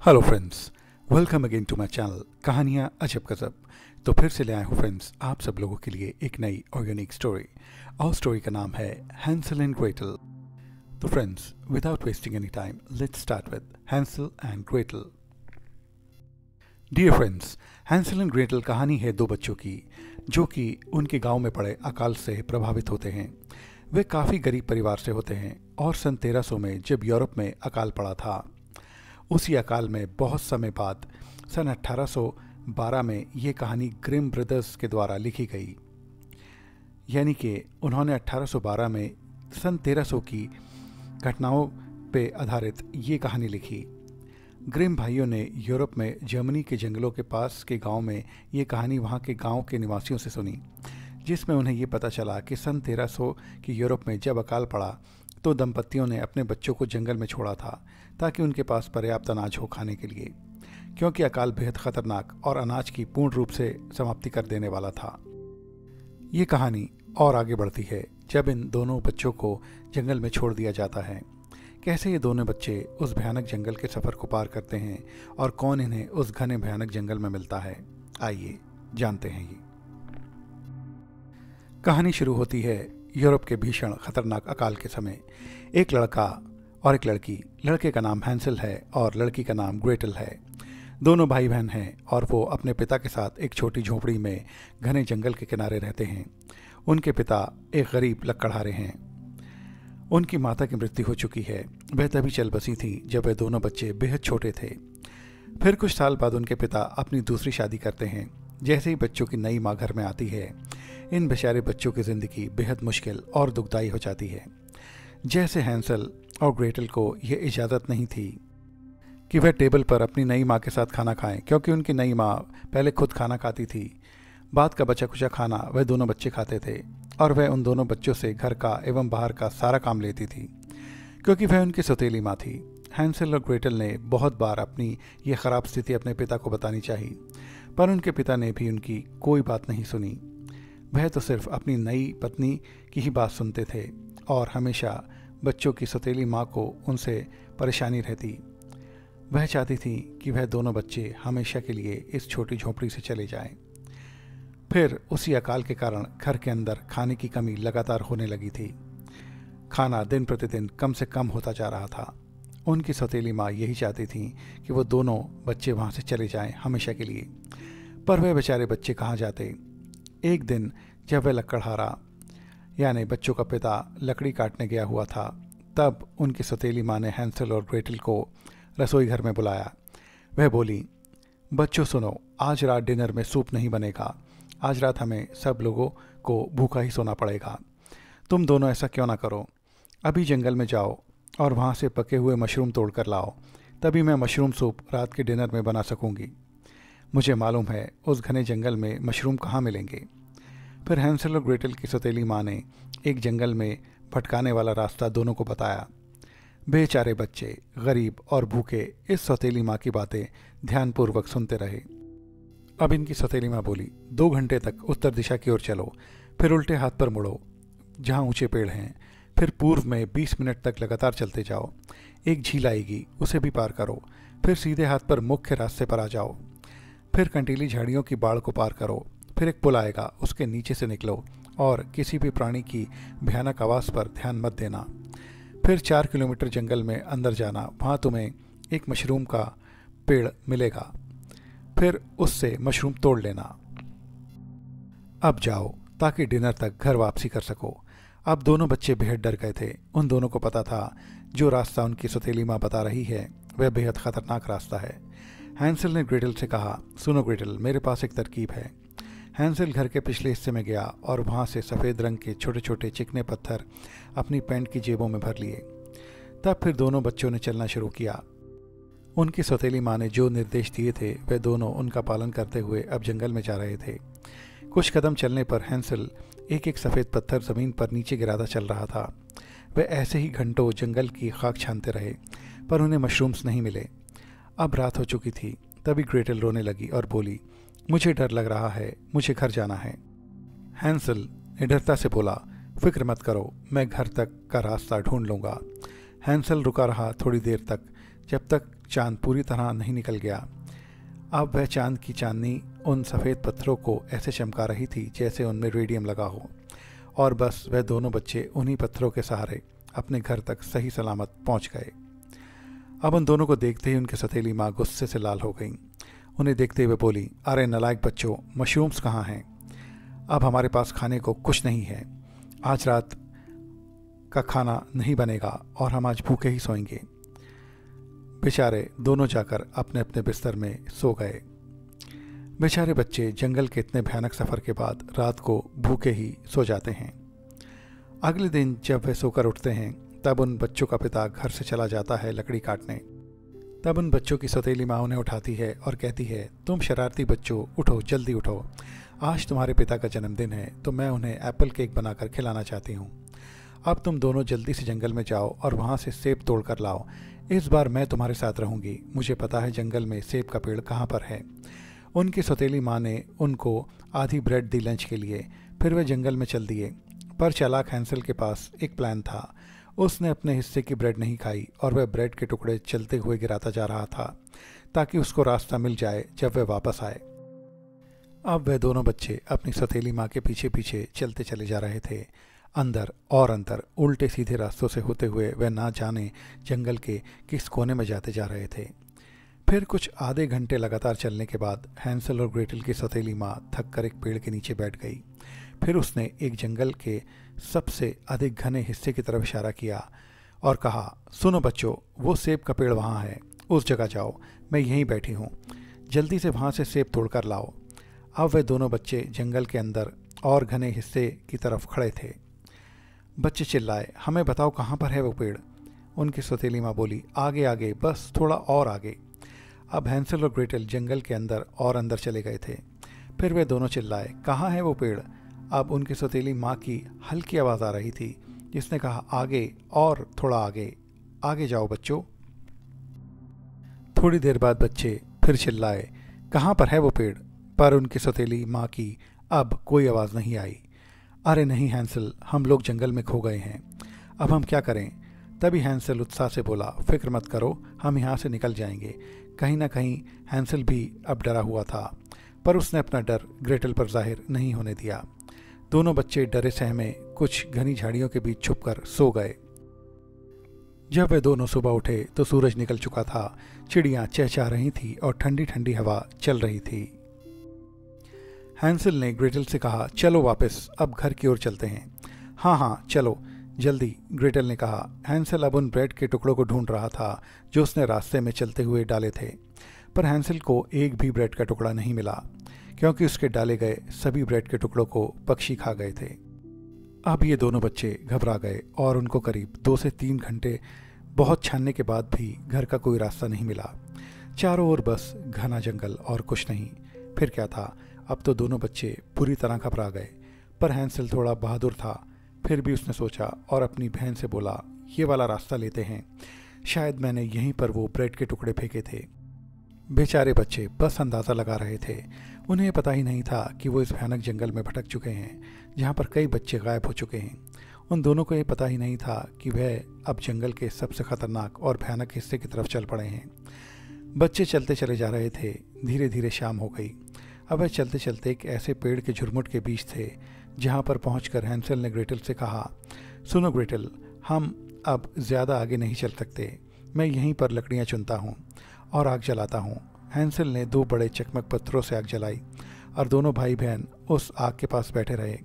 Hello friends, welcome again to my channel कहानियाँ अजब गजब। तो फिर से ले आया हूँ फ्रेंड्स आप सब लोगों के लिए एक नई और यूनिक स्टोरी। और स्टोरी का नाम है हैंसल एंड ग्रेटल। तो friends, without wasting any time, let's start with Hansel and Gretel. Dear friends, Hansel and Gretel कहानी है दो बच्चों की जो कि उनके गांव में पड़े अकाल से प्रभावित होते हैं। वे काफ़ी गरीब परिवार से होते हैं और सन 1300 में जब यूरोप में अकाल पड़ा था, उसी अकाल में बहुत समय बाद सन 1812 में ये कहानी ग्रिम ब्रदर्स के द्वारा लिखी गई। यानी कि उन्होंने 1812 में सन 1300 की घटनाओं पे आधारित ये कहानी लिखी। ग्रिम भाइयों ने यूरोप में जर्मनी के जंगलों के पास के गांव में ये कहानी वहाँ के गांव के निवासियों से सुनी, जिसमें उन्हें ये पता चला कि सन 1300 की यूरोप में जब अकाल पड़ा तो दंपतियों ने अपने बच्चों को जंगल में छोड़ा था ताकि उनके पास पर्याप्त अनाज हो खाने के लिए, क्योंकि अकाल बेहद खतरनाक और अनाज की पूर्ण रूप से समाप्ति कर देने वाला था। ये कहानी और आगे बढ़ती है जब इन दोनों बच्चों को जंगल में छोड़ दिया जाता है। कैसे ये दोनों बच्चे उस भयानक जंगल के सफ़र को पार करते हैं और कौन इन्हें उस घने भयानक जंगल में मिलता है, आइए जानते हैं। ये कहानी शुरू होती है यूरोप के भीषण खतरनाक अकाल के समय। एक लड़का और एक लड़की, लड़के का नाम हैंसल है और लड़की का नाम ग्रेटल है। दोनों भाई बहन हैं और वो अपने पिता के साथ एक छोटी झोपड़ी में घने जंगल के किनारे रहते हैं। उनके पिता एक गरीब लकड़हारे हैं। उनकी माता की मृत्यु हो चुकी है। वह तभी चल बसी थी जब वे दोनों बच्चे बेहद छोटे थे। फिर कुछ साल बाद उनके पिता अपनी दूसरी शादी करते हैं। जैसे ही बच्चों की नई माँ घर में आती है, इन बेचारे बच्चों की ज़िंदगी बेहद मुश्किल और दुखदाई हो जाती है। जैसे हैंसल और ग्रेटल को यह इजाज़त नहीं थी कि वह टेबल पर अपनी नई माँ के साथ खाना खाएं, क्योंकि उनकी नई माँ पहले खुद खाना खाती थी। बाद का बचा कुचा खाना वह दोनों बच्चे खाते थे और वह उन दोनों बच्चों से घर का एवं बाहर का सारा काम लेती थी, क्योंकि वह उनकी सौतेली माँ थी। हैंसल और ग्रेटल ने बहुत बार अपनी ये ख़राब स्थिति अपने पिता को बतानी चाहिए, पर उनके पिता ने भी उनकी कोई बात नहीं सुनी। वह तो सिर्फ अपनी नई पत्नी की ही बात सुनते थे और हमेशा बच्चों की सौतेली माँ को उनसे परेशानी रहती। वह चाहती थी कि वह दोनों बच्चे हमेशा के लिए इस छोटी झोपड़ी से चले जाएं। फिर उसी अकाल के कारण घर के अंदर खाने की कमी लगातार होने लगी थी। खाना दिन प्रतिदिन कम से कम होता जा रहा था। उनकी सौतेली माँ यही चाहती थी कि वो दोनों बच्चे वहाँ से चले जाएं हमेशा के लिए, पर वह बेचारे बच्चे कहाँ जाते। एक दिन जब वह लकड़हारा यानी बच्चों का पिता लकड़ी काटने गया हुआ था, तब उनकी सौतेली माँ ने हैंसल और ग्रेटल को रसोई घर में बुलाया। वह बोली, बच्चों सुनो, आज रात डिनर में सूप नहीं बनेगा। आज रात हमें सब लोगों को भूखा ही सोना पड़ेगा। तुम दोनों ऐसा क्यों ना करो, अभी जंगल में जाओ और वहाँ से पके हुए मशरूम तोड़ कर लाओ, तभी मैं मशरूम सूप रात के डिनर में बना सकूँगी। मुझे मालूम है उस घने जंगल में मशरूम कहाँ मिलेंगे। फिर हैंसल और ग्रेटल की सौतेली माँ ने एक जंगल में भटकाने वाला रास्ता दोनों को बताया। बेचारे बच्चे गरीब और भूखे इस सौतेली माँ की बातें ध्यानपूर्वक सुनते रहे। अब इनकी सौतेली माँ बोली, 2 घंटे तक उत्तर दिशा की ओर चलो, फिर उल्टे हाथ पर मुड़ो जहाँ ऊंचे पेड़ हैं, फिर पूर्व में 20 मिनट तक लगातार चलते जाओ। एक झील आएगी, उसे भी पार करो, फिर सीधे हाथ पर मुख्य रास्ते पर आ जाओ। फिर कंटीली झाड़ियों की बाड़ को पार करो, फिर एक पुल आएगा, उसके नीचे से निकलो और किसी भी प्राणी की भयानक आवाज़ पर ध्यान मत देना। फिर 4 किलोमीटर जंगल में अंदर जाना, वहाँ तुम्हें एक मशरूम का पेड़ मिलेगा, फिर उससे मशरूम तोड़ लेना। अब जाओ ताकि डिनर तक घर वापसी कर सको। अब दोनों बच्चे बेहद डर गए थे। उन दोनों को पता था जो रास्ता उनकी सौतेली माँ बता रही है वह बेहद खतरनाक रास्ता है। हैंसल ने ग्रेटल से कहा, सुनो ग्रेटल, मेरे पास एक तरकीब है। हैंसल घर के पिछले हिस्से में गया और वहाँ से सफ़ेद रंग के छोटे छोटे चिकने पत्थर अपनी पैंट की जेबों में भर लिए। तब फिर दोनों बच्चों ने चलना शुरू किया। उनकी सौतेली माँ ने जो निर्देश दिए थे वे दोनों उनका पालन करते हुए अब जंगल में जा रहे थे। कुछ कदम चलने पर हैंसल एक एक सफ़ेद पत्थर ज़मीन पर नीचे गिराता चल रहा था। वे ऐसे ही घंटों जंगल की खाक छानते रहे, पर उन्हें मशरूम्स नहीं मिले। अब रात हो चुकी थी। तभी ग्रेटल रोने लगी और बोली, मुझे डर लग रहा है, मुझे घर जाना है। हैंसल निडरता से बोला, फिक्र मत करो, मैं घर तक का रास्ता ढूंढ लूँगा। हैंसल रुका रहा थोड़ी देर तक, जब तक चांद पूरी तरह नहीं निकल गया। अब वह चांद की चांदनी उन सफ़ेद पत्थरों को ऐसे चमका रही थी जैसे उनमें रेडियम लगा हो, और बस वह दोनों बच्चे उन्हीं पत्थरों के सहारे अपने घर तक सही सलामत पहुंच गए। अब उन दोनों को देखते ही उनकी सौतेली माँ गुस्से से लाल हो गई। उन्हें देखते हुए बोली, अरे नालायक बच्चों, मशरूम्स कहाँ हैं? अब हमारे पास खाने को कुछ नहीं है। आज रात का खाना नहीं बनेगा और हम आज भूखे ही सोएंगे। बेचारे दोनों जाकर अपने अपने बिस्तर में सो गए। बेचारे बच्चे जंगल के इतने भयानक सफ़र के बाद रात को भूखे ही सो जाते हैं। अगले दिन जब वे सोकर उठते हैं तब उन बच्चों का पिता घर से चला जाता है लकड़ी काटने। तब उन बच्चों की सौतेली माँ उन्हें उठाती है और कहती है, तुम शरारती बच्चों, उठो, जल्दी उठो। आज तुम्हारे पिता का जन्मदिन है तो मैं उन्हें एप्पल केक बनाकर खिलाना चाहती हूँ। अब तुम दोनों जल्दी से जंगल में जाओ और वहाँ से सेब तोड़ कर लाओ। इस बार मैं तुम्हारे साथ रहूँगी। मुझे पता है जंगल में सेब का पेड़ कहाँ पर है। उनकी सौतेली माँ ने उनको आधी ब्रेड दी लंच के लिए। फिर वे जंगल में चल दिए। पर चालाक हैंसल के पास एक प्लान था। उसने अपने हिस्से की ब्रेड नहीं खाई और वह ब्रेड के टुकड़े चलते हुए गिराता जा रहा था ताकि उसको रास्ता मिल जाए जब वह वापस आए। अब वह दोनों बच्चे अपनी सौतेली माँ के पीछे पीछे चलते चले जा रहे थे, अंदर और अंदर, उल्टे सीधे रास्तों से होते हुए वह ना जाने जंगल के किस कोने में जाते जा रहे थे। फिर कुछ आधे घंटे लगातार चलने के बाद हैंसल और ग्रेटल की सौतेली माँ थक कर एक पेड़ के नीचे बैठ गई। फिर उसने एक जंगल के सबसे अधिक घने हिस्से की तरफ इशारा किया और कहा, सुनो बच्चों, वो सेब का पेड़ वहाँ है, उस जगह जाओ, मैं यहीं बैठी हूँ, जल्दी से वहाँ से सेब तोड़कर लाओ। अब वे दोनों बच्चे जंगल के अंदर और घने हिस्से की तरफ खड़े थे। बच्चे चिल्लाए, हमें बताओ कहाँ पर है वो पेड़। उनकी सौतेली माँ बोली, आगे आगे, बस थोड़ा और आगे। अब हैंसल और ग्रेटल जंगल के अंदर और अंदर चले गए थे। फिर वे दोनों चिल्लाए, कहाँ है वो पेड़। अब उनकी सौतेली माँ की हल्की आवाज़ आ रही थी जिसने कहा, आगे और थोड़ा आगे, आगे जाओ बच्चों। थोड़ी देर बाद बच्चे फिर चिल्लाए, कहाँ पर है वो पेड़। पर उनकी सौतेली माँ की अब कोई आवाज़ नहीं आई। अरे नहीं हैंसल, हम लोग जंगल में खो गए हैं, अब हम क्या करें। तभी हैंसल उत्साह से बोला, फिक्र मत करो, हम यहाँ से निकल जाएंगे। कहीं ना कहीं हैंसल भी अब डरा हुआ था, पर उसने अपना डर ग्रेटल पर जाहिर नहीं होने दिया। दोनों बच्चे डरे सहमे कुछ घनी झाड़ियों के बीच छुपकर सो गए। जब वे दोनों सुबह उठे तो सूरज निकल चुका था, चिड़ियाँ चहचहा रही थी और ठंडी ठंडी हवा चल रही थी। हैंसल ने ग्रेटल से कहा, चलो वापस, अब घर की ओर चलते हैं। हाँ हाँ चलो जल्दी, ग्रेटल ने कहा। हैंसल अब उन ब्रेड के टुकड़ों को ढूंढ रहा था जो उसने रास्ते में चलते हुए डाले थे, पर हैंसल को एक भी ब्रेड का टुकड़ा नहीं मिला क्योंकि उसके डाले गए सभी ब्रेड के टुकड़ों को पक्षी खा गए थे। अब ये दोनों बच्चे घबरा गए और उनको करीब 2 से 3 घंटे बहुत छानने के बाद भी घर का कोई रास्ता नहीं मिला। चारों ओर बस घना जंगल और कुछ नहीं। फिर क्या था, अब तो दोनों बच्चे पूरी तरह घबरा गए। पर हैंसल थोड़ा बहादुर था, फिर भी उसने सोचा और अपनी बहन से बोला, ये वाला रास्ता लेते हैं, शायद मैंने यहीं पर वो ब्रेड के टुकड़े फेंके थे। बेचारे बच्चे बस अंदाज़ा लगा रहे थे। उन्हें पता ही नहीं था कि वो इस भयानक जंगल में भटक चुके हैं जहाँ पर कई बच्चे गायब हो चुके हैं। उन दोनों को ये पता ही नहीं था कि वह अब जंगल के सबसे खतरनाक और भयानक हिस्से की तरफ चल पड़े हैं। बच्चे चलते चले जा रहे थे। धीरे धीरे शाम हो गई। अब वह चलते चलते एक ऐसे पेड़ के झुरमुट के बीच थे जहाँ पर पहुंचकर हैंसल ने ग्रेटल से कहा, सुनो ग्रेटल, हम अब ज़्यादा आगे नहीं चल सकते, मैं यहीं पर लकड़ियाँ चुनता हूँ और आग जलाता हूँ। हैंसल ने 2 बड़े चकमक पत्थरों से आग जलाई और दोनों भाई बहन उस आग के पास बैठे रहे।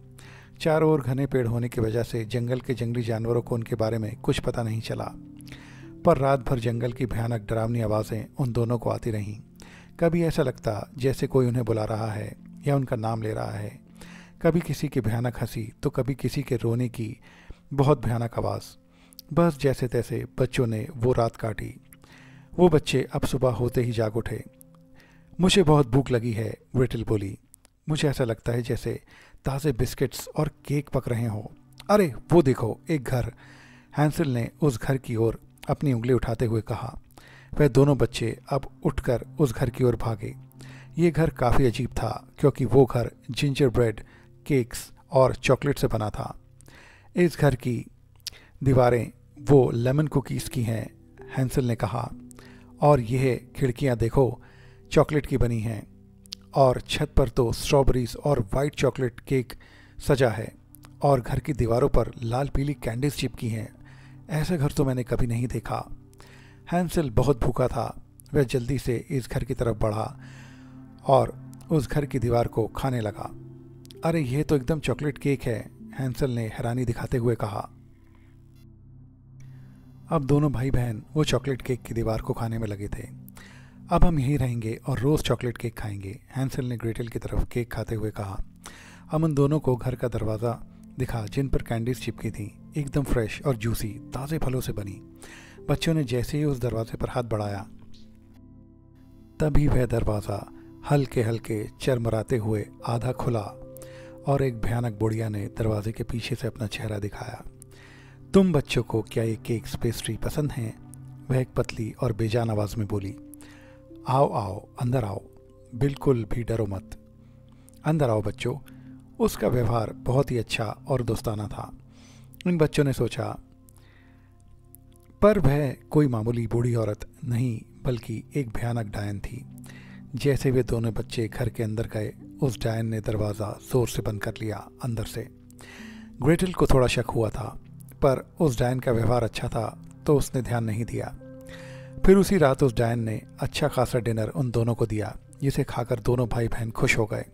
चारों ओर घने पेड़ होने की वजह से जंगल के जंगली जानवरों को उनके बारे में कुछ पता नहीं चला, पर रात भर जंगल की भयानक डरावनी आवाज़ें उन दोनों को आती रहीं। कभी ऐसा लगता जैसे कोई उन्हें बुला रहा है या उनका नाम ले रहा है, कभी किसी की भयानक हंसी तो कभी किसी के रोने की बहुत भयानक आवाज़। बस जैसे तैसे बच्चों ने वो रात काटी। वो बच्चे अब सुबह होते ही जाग उठे। मुझे बहुत भूख लगी है, ग्रेटल बोली। मुझे ऐसा लगता है जैसे ताज़े बिस्किट्स और केक पक रहे हों। अरे वो देखो, एक घर। हैंसल ने उस घर की ओर अपनी उंगली उठाते हुए कहा। वह दोनों बच्चे अब उठकर उस घर की ओर भागे। ये घर काफ़ी अजीब था क्योंकि वो घर जिंजर ब्रेड, केक्स और चॉकलेट से बना था। इस घर की दीवारें वो लेमन कुकीज़ की हैं, हैंसल ने कहा। और यह खिड़कियां देखो चॉकलेट की बनी हैं, और छत पर तो स्ट्रॉबेरीज और वाइट चॉकलेट केक सजा है, और घर की दीवारों पर लाल पीली कैंडीज चिपकी हैं। ऐसा घर तो मैंने कभी नहीं देखा। हैंसल बहुत भूखा था। वह जल्दी से इस घर की तरफ बढ़ा और उस घर की दीवार को खाने लगा। अरे यह तो एकदम चॉकलेट केक है, हैंसल ने हैरानी दिखाते हुए कहा। अब दोनों भाई बहन वो चॉकलेट केक की दीवार को खाने में लगे थे। अब हम यहीं रहेंगे और रोज़ चॉकलेट केक खाएंगे, हैंसल ने ग्रेटल की तरफ केक खाते हुए कहा। हम उन दोनों को घर का दरवाज़ा दिखा जिन पर कैंडीज चिपकी थी, एकदम फ्रेश और जूसी ताज़े फलों से बनी। बच्चों ने जैसे ही उस दरवाजे पर हाथ बढ़ाया, तभी वह दरवाज़ा हल्के हल्के चरमराते हुए आधा खुला और एक भयानक बुढ़िया ने दरवाजे के पीछे से अपना चेहरा दिखाया। तुम बच्चों को क्या ये केक्स पेस्ट्री पसंद हैं? वह एक पतली और बेजान आवाज़ में बोली। आओ आओ, अंदर आओ, बिल्कुल भी डरो मत, अंदर आओ बच्चों। उसका व्यवहार बहुत ही अच्छा और दोस्ताना था, इन बच्चों ने सोचा। पर वह कोई मामूली बूढ़ी औरत नहीं, बल्कि एक भयानक डायन थी। जैसे वे दोनों बच्चे घर के अंदर गए, उस डायन ने दरवाज़ा जोर से बंद कर लिया अंदर से। ग्रेटल को थोड़ा शक हुआ था, पर उस डायन का व्यवहार अच्छा था तो उसने ध्यान नहीं दिया। फिर उसी रात उस डायन ने अच्छा खासा डिनर उन दोनों को दिया, जिसे खाकर दोनों भाई बहन खुश हो गए।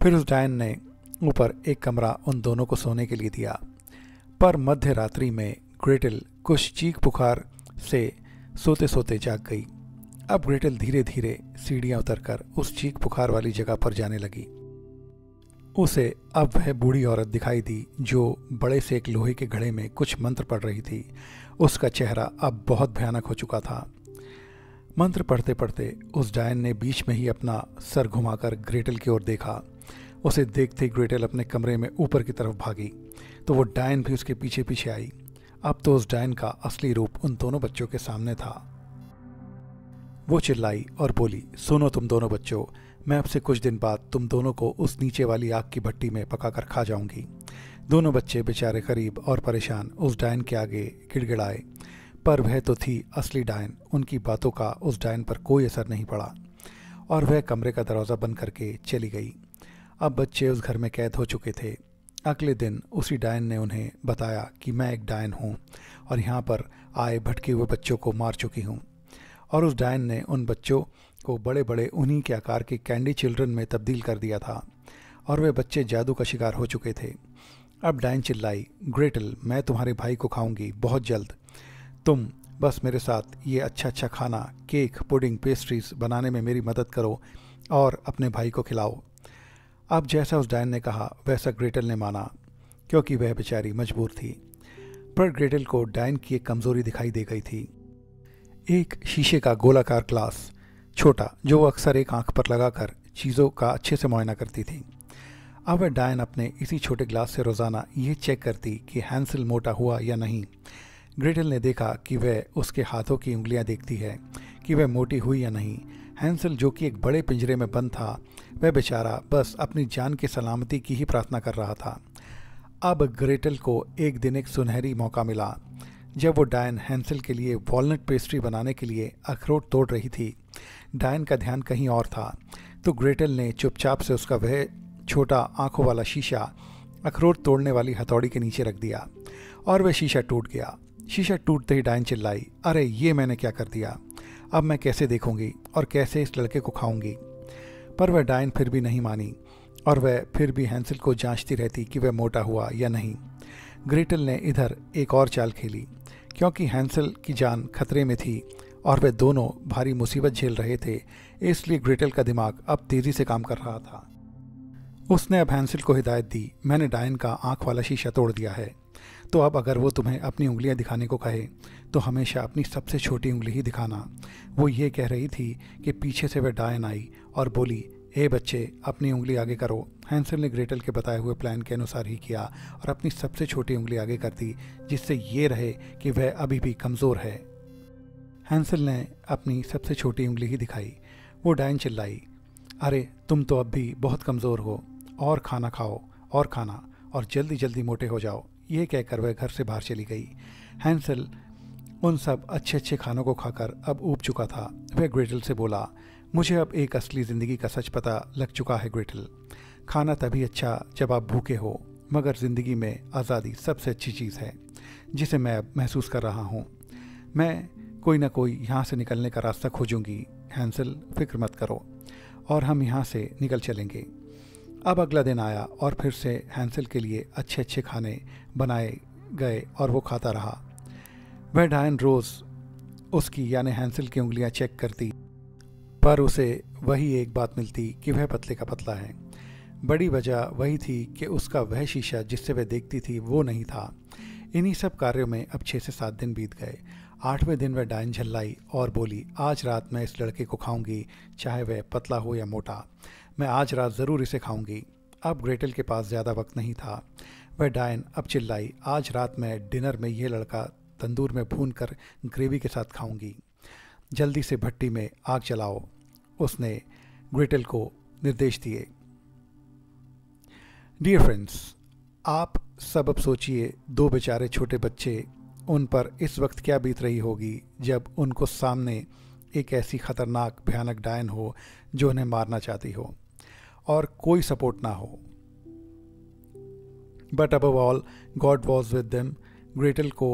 फिर उस डायन ने ऊपर एक कमरा उन दोनों को सोने के लिए दिया। पर मध्य रात्रि में ग्रेटल कुछ चीख पुकार से सोते सोते जाग गई। अब ग्रेटल धीरे धीरे सीढ़ियां उतरकर उस चीख पुकार वाली जगह पर जाने लगी। उसे अब वह बूढ़ी औरत दिखाई दी जो बड़े से एक लोहे के घड़े में कुछ मंत्र पढ़ रही थी। उसका चेहरा अब बहुत भयानक हो चुका था। मंत्र पढ़ते पढ़ते उस डायन ने बीच में ही अपना सर घुमाकर ग्रेटल की ओर देखा। उसे देखते ही ग्रेटल अपने कमरे में ऊपर की तरफ भागी, तो वो डायन भी उसके पीछे पीछे आई। अब तो उस डायन का असली रूप उन दोनों बच्चों के सामने था। वो चिल्लाई और बोली, सुनो तुम दोनों बच्चों, मैं अब से कुछ दिन बाद तुम दोनों को उस नीचे वाली आग की भट्टी में पकाकर खा जाऊंगी। दोनों बच्चे बेचारे गरीब और परेशान उस डायन के आगे गिड़गिड़ाए, पर वह तो थी असली डायन। उनकी बातों का उस डायन पर कोई असर नहीं पड़ा और वह कमरे का दरवाज़ा बंद करके चली गई। अब बच्चे उस घर में कैद हो चुके थे। अगले दिन उसी डायन ने उन्हें बताया कि मैं एक डायन हूँ और यहाँ पर आए भटके हुए बच्चों को मार चुकी हूँ। और उस डायन ने उन बच्चों को बड़े बड़े उन्हीं के आकार के कैंडी चिल्ड्रन में तब्दील कर दिया था और वे बच्चे जादू का शिकार हो चुके थे। अब डायन चिल्लाई, ग्रेटल, मैं तुम्हारे भाई को खाऊंगी बहुत जल्द। तुम बस मेरे साथ ये अच्छा अच्छा खाना, केक, पुडिंग, पेस्ट्रीज बनाने में मेरी मदद करो और अपने भाई को खिलाओ। अब जैसा उस डायन ने कहा वैसा ग्रेटल ने माना, क्योंकि वह बेचारी मजबूर थी। पर ग्रेटल को डायन की एक कमज़ोरी दिखाई दे गई थी। एक शीशे का गोलाकार ग्लास, छोटा, जो वो अक्सर एक आंख पर लगाकर चीज़ों का अच्छे से मुआयना करती थी। अब वह डायन अपने इसी छोटे ग्लास से रोज़ाना ये चेक करती कि हैंसल मोटा हुआ या नहीं। ग्रेटल ने देखा कि वह उसके हाथों की उंगलियां देखती है कि वह मोटी हुई या नहीं। हैंसल, जो कि एक बड़े पिंजरे में बंद था, वह बेचारा बस अपनी जान की सलामती की ही प्रार्थना कर रहा था। अब ग्रेटल को एक दिन एक सुनहरी मौका मिला। जब वो डायन हैंसल के लिए वॉलनट पेस्ट्री बनाने के लिए अखरोट तोड़ रही थी, डायन का ध्यान कहीं और था, तो ग्रेटल ने चुपचाप से उसका वह छोटा आंखों वाला शीशा अखरोट तोड़ने वाली हथौड़ी के नीचे रख दिया और वह शीशा टूट गया। शीशा टूटते ही डायन चिल्लाई, अरे ये मैंने क्या कर दिया, अब मैं कैसे देखूंगी और कैसे इस लड़के को खाऊंगी। पर वह डायन फिर भी नहीं मानी और वह फिर भी हैंसल को जांचती रहती कि वह मोटा हुआ या नहीं। ग्रेटल ने इधर एक और चाल खेली, क्योंकि हैंसल की जान खतरे में थी और वे दोनों भारी मुसीबत झेल रहे थे, इसलिए ग्रेटल का दिमाग अब तेज़ी से काम कर रहा था। उसने अब हैंसल को हिदायत दी, मैंने डायन का आँख वाला शीशा तोड़ दिया है, तो अब अगर वो तुम्हें अपनी उंगलियां दिखाने को कहे तो हमेशा अपनी सबसे छोटी उंगली ही दिखाना। वो ये कह रही थी कि पीछे से वह डायन आई और बोली, ए बच्चे, अपनी उंगली आगे करो। हैंसल ने ग्रेटल के बताए हुए प्लान के अनुसार ही किया और अपनी सबसे छोटी उंगली आगे कर दी, जिससे ये रहे कि वह अभी भी कमज़ोर है। हैंसल ने अपनी सबसे छोटी उंगली ही दिखाई। वो डायन चिल्लाई, अरे तुम तो अब भी बहुत कमज़ोर हो, और खाना खाओ और खाना, और जल्दी जल्दी मोटे हो जाओ। ये कहकर वह घर से बाहर चली गई। हैंसल उन सब अच्छे अच्छे खानों को खाकर अब ऊब चुका था। वह ग्रेटल से बोला, मुझे अब एक असली ज़िंदगी का सच पता लग चुका है ग्रेटल। खाना तभी अच्छा जब आप भूखे हो, मगर ज़िंदगी में आज़ादी सबसे अच्छी चीज़ है जिसे मैं अब महसूस कर रहा हूँ। मैं कोई ना कोई यहाँ से निकलने का रास्ता खोजूंगी। हैंसल, फिक्र मत करो, और हम यहाँ से निकल चलेंगे। अब अगला दिन आया और फिर से हैंसल के लिए अच्छे अच्छे खाने बनाए गए और वो खाता रहा। वह डायन रोज़ उसकी यानी हैंसल की उंगलियां चेक करती, पर उसे वही एक बात मिलती कि वह पतले का पतला है। बड़ी वजह वही थी कि उसका वह शीशा जिससे वह देखती थी वो नहीं था। इन्हीं सब कार्यों में अब 6 से 7 दिन बीत गए। 8वें दिन वह डायन झल्लाई और बोली, आज रात मैं इस लड़के को खाऊंगी, चाहे वह पतला हो या मोटा। मैं आज रात ज़रूर इसे खाऊंगी। अब ग्रेटल के पास ज़्यादा वक्त नहीं था। वह डायन अब चिल्लाई, आज रात मैं डिनर में यह लड़का तंदूर में भून कर ग्रेवी के साथ खाऊंगी। जल्दी से भट्टी में आग जलाओ, उसने ग्रेटल को निर्देश दिए। डियर फ्रेंड्स, आप सब अब सोचिए, 2 बेचारे छोटे बच्चे, उन पर इस वक्त क्या बीत रही होगी जब उनको सामने एक ऐसी खतरनाक भयानक डायन हो जो उन्हें मारना चाहती हो और कोई सपोर्ट ना हो। But above all God was with them. Gretel को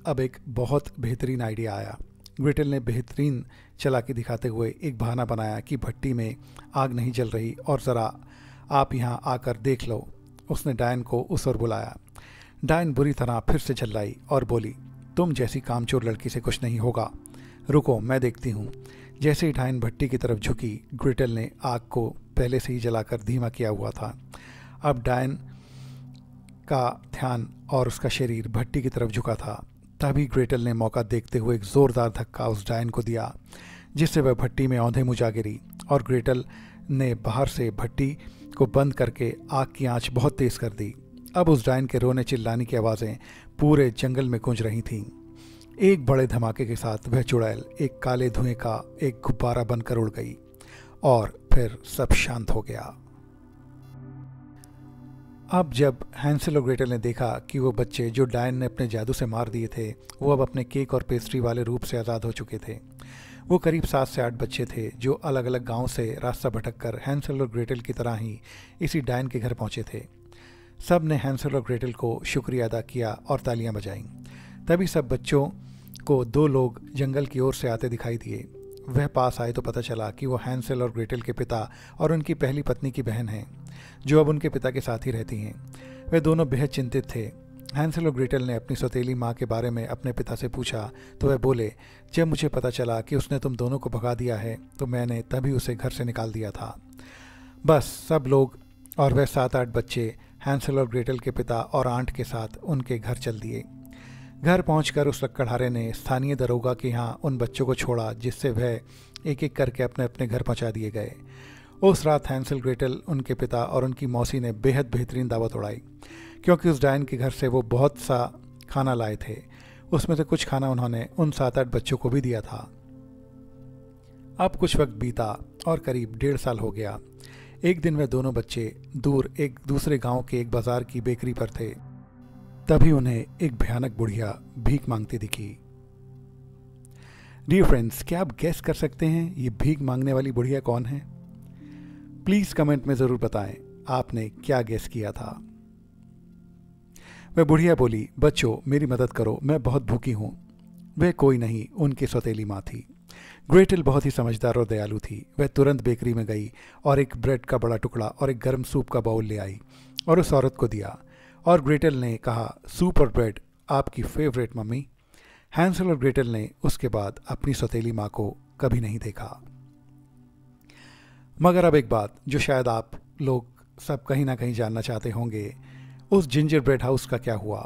अब एक बहुत बेहतरीन आइडिया आया। ग्रेटल ने बेहतरीन चालाकी दिखाते हुए एक बहाना बनाया कि भट्टी में आग नहीं जल रही और ज़रा आप यहाँ आकर देख लो। उसने डायन को उस ओर बुलाया। डायन बुरी तरह फिर से झल्लाई और बोली, तुम जैसी कामचोर लड़की से कुछ नहीं होगा, रुको मैं देखती हूँ। जैसे ही डायन भट्टी की तरफ झुकी, ग्रेटल ने आग को पहले से ही जलाकर धीमा किया हुआ था। अब डायन का ध्यान और उसका शरीर भट्टी की तरफ झुका था। तभी ग्रेटल ने मौका देखते हुए एक ज़ोरदार धक्का उस डायन को दिया, जिससे वह भट्टी में औंधे मुँह जा गिरी। और ग्रेटल ने बाहर से भट्टी को बंद करके आग की आंच बहुत तेज़ कर दी। अब उस डायन के रोने चिल्लाने की आवाज़ें पूरे जंगल में गूंज रही थीं। एक बड़े धमाके के साथ वह चुड़ैल एक काले धुएं का एक गुब्बारा बनकर उड़ गई और फिर सब शांत हो गया। अब जब हैंसल और ग्रेटल ने देखा कि वो बच्चे जो डायन ने अपने जादू से मार दिए थे, वो अब अपने केक और पेस्ट्री वाले रूप से आज़ाद हो चुके थे। वो करीब 7 से 8 बच्चे थे जो अलग अलग गांव से रास्ता भटक कर हैंसल और ग्रेटल की तरह ही इसी डायन के घर पहुंचे थे। सब ने हैंसल और ग्रेटल को शुक्रिया अदा किया और तालियां बजाईं। तभी सब बच्चों को 2 लोग जंगल की ओर से आते दिखाई दिए। वह पास आए तो पता चला कि वो हैंसल और ग्रेटल के पिता और उनकी पहली पत्नी की बहन हैं, जो अब उनके पिता के साथ ही रहती हैं। वे दोनों बेहद चिंतित थे। हैंसल और ग्रेटल ने अपनी सौतेली माँ के बारे में अपने पिता से पूछा तो वह बोले, जब मुझे पता चला कि उसने तुम दोनों को भगा दिया है तो मैंने तभी उसे घर से निकाल दिया था। बस सब लोग और वह 7-8 बच्चे हैंसल और ग्रेटल के पिता और आंट के साथ उनके घर चल दिए। घर पहुंचकर उस लक्कड़हारे ने स्थानीय दरोगा के यहाँ उन बच्चों को छोड़ा, जिससे वह एक एक करके अपने अपने घर पहुंचा दिए गए। उस रात हैंसल, ग्रेटल, उनके पिता और उनकी मौसी ने बेहद बेहतरीन दावत उड़ाई, क्योंकि उस डायन के घर से वो बहुत सा खाना लाए थे। उसमें से कुछ खाना उन्होंने उन 7-8 बच्चों को भी दिया था। अब कुछ वक्त बीता और करीब 1.5 साल हो गया। एक दिन वे दोनों बच्चे दूर एक दूसरे गांव के एक बाजार की बेकरी पर थे। तभी उन्हें एक भयानक बुढ़िया भीख मांगती दिखी। डियर फ्रेंड्स, क्या आप गैस कर सकते हैं ये भीख मांगने वाली बुढ़िया कौन है? प्लीज कमेंट में जरूर बताएं आपने क्या गैस किया था। वह बुढ़िया बोली, बच्चों मेरी मदद करो, मैं बहुत भूखी हूं। वह कोई नहीं, उनकी सौतेली माँ थी। ग्रेटल बहुत ही समझदार और दयालु थी। वह तुरंत बेकरी में गई और एक ब्रेड का बड़ा टुकड़ा और एक गर्म सूप का बाउल ले आई और उस औरत को दिया। और ग्रेटल ने कहा, सूप और ब्रेड आपकी फेवरेट मम्मी। हैंसल और ग्रेटल ने उसके बाद अपनी सौतेली माँ को कभी नहीं देखा। मगर अब एक बात जो शायद आप लोग सब कहीं ना कहीं जानना चाहते होंगे, उस जिंजर ब्रेड हाउस का क्या हुआ?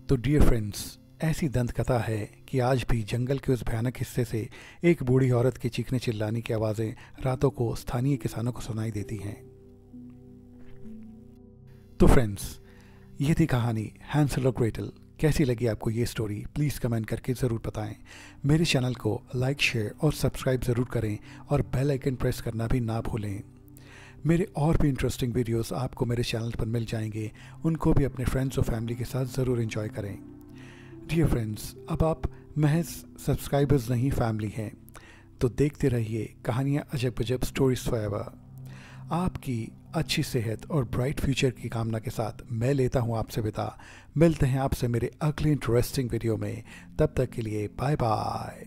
तो डियर फ्रेंड्स, ऐसी दंत कथा है कि आज भी जंगल के उस भयानक हिस्से से एक बूढ़ी औरत के चीखने चिल्लाने की आवाज़ें रातों को स्थानीय किसानों को सुनाई देती हैं। तो फ्रेंड्स, ये थी कहानी हैंसल और ग्रेटल। कैसी लगी आपको ये स्टोरी? प्लीज़ कमेंट करके ज़रूर बताएं। मेरे चैनल को लाइक, शेयर और सब्सक्राइब ज़रूर करें और बेल आइकन प्रेस करना भी ना भूलें। मेरे और भी इंटरेस्टिंग वीडियोस आपको मेरे चैनल पर मिल जाएंगे, उनको भी अपने फ्रेंड्स और फैमिली के साथ ज़रूर एंजॉय करें। डियर फ्रेंड्स, अब आप महज सब्सक्राइबर्स नहीं फैमिली हैं। तो देखते रहिए कहानियाँ अजब गजब स्टोरीज फॉरएवर। आपकी अच्छी सेहत और ब्राइट फ्यूचर की कामना के साथ मैं लेता हूँ आपसे विदा। मिलते हैं आपसे मेरे अगले इंटरेस्टिंग वीडियो में। तब तक के लिए बाय बाय।